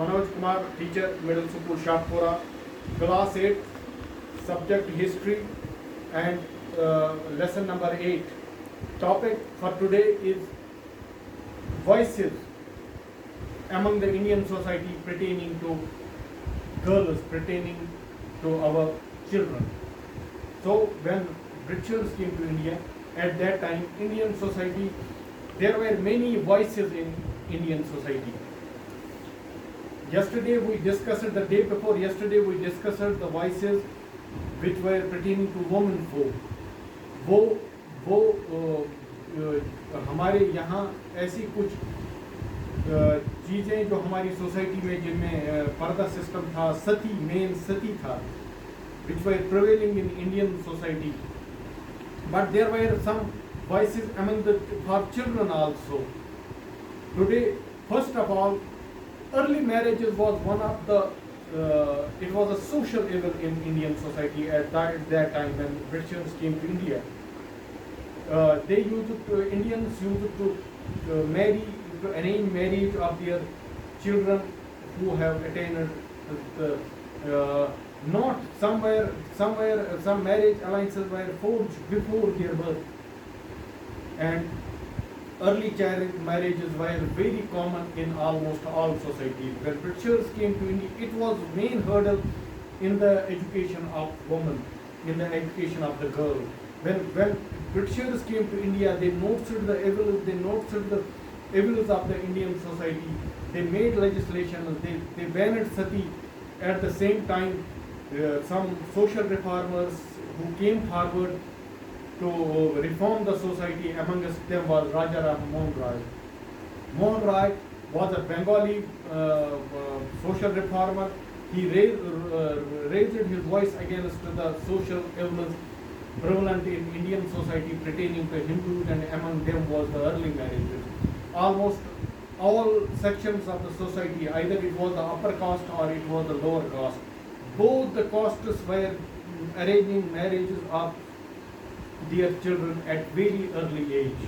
Manoj Kumar, teacher, Middle School, Shahpura, class 8, subject history, and lesson number 8. Topic for today is voices among the Indian society pertaining to girls, pertaining to our children. So when Britishers came to India, at that time, Indian society, there were many voices in Indian society. Yesterday we discussed, the day before yesterday we discussed the voices which were pertaining to women folk. वो हमारे यहाँ ऐसी कुछ चीज़ें जो हमारी society में जिनमें पर्दा सिस्टम था, मेन सती था, which were prevailing in Indian society. But there were some voices among for children also. Today, first of all, early marriages was one of the, it was a social evil in Indian society at that time when Britishers came to India. Indians used to marry, to arrange marriage of their children who have attained not somewhere some marriage alliances were forged before their birth, and early child marriages were very common in almost all societies. When Britishers came to India, it was main hurdle in the education of women, in the education of the girl. When Britishers came to India, they noticed the evils of the Indian society. They made legislation, they banned sati. At the same time, some social reformers who came forward to reform the society, amongst them was Raja Ram Mohan Rai. Mohan Rai was a Bengali social reformer. He raised his voice against the social evils prevalent in Indian society pertaining to Hindus, and among them was the early marriages. Almost all sections of the society, either it was the upper caste or it was the lower caste, both the castes were arranging marriages of their children at very early age,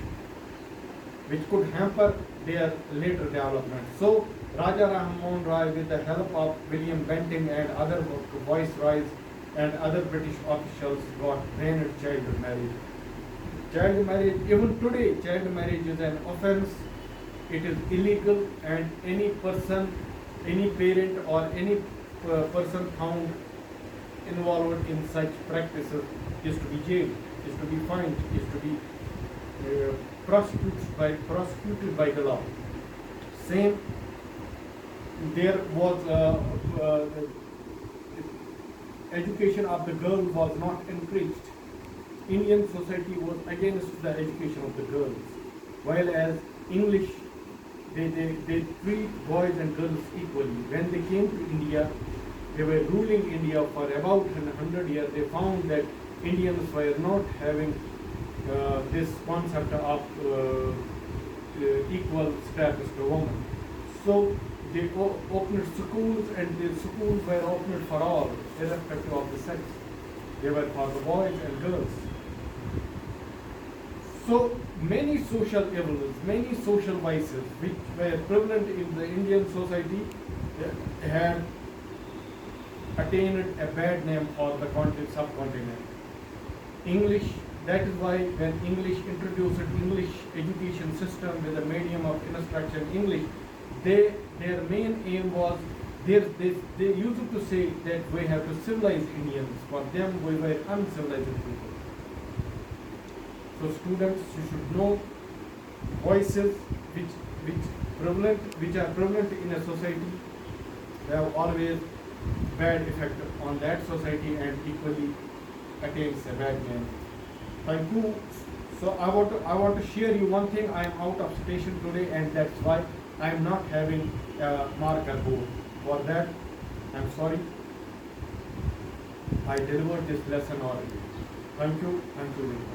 which could hamper their later development. So Raja Ram Mohan Rai, with the help of William Bentinck and other viceroys and other British officials, got banned child marriage. Child marriage, even today, child marriage is an offense. It is illegal, and any person, any parent or any person found involved in such practices is to be jailed, is to be fined, is to be prosecuted by the law. Same, there was education of the girl was not encouraged. Indian society was against the education of the girls, while as English, they treat boys and girls equally. When they came to India, they were ruling India for about 100 years. They found that Indians were not having this concept of equal status to women. So they opened schools, and the schools were opened for all, irrespective of the sex. They were for the boys and girls. So many social evils, many social vices which were prevalent in the Indian society had attained a bad name for the subcontinent. English, that is why when English introduced English education system with the medium of instruction English, their main aim was, they used to say that we have to civilize Indians. For them, we were uncivilized people. So students, you should know voices which are prevalent in a society. They have always bad effect on that society and equally attains a bad name. Thank you. So I want to share you one thing. I am out of station today, and that's why I am not having a marker board. For that, I am sorry. I delivered this lesson already. Thank you very much.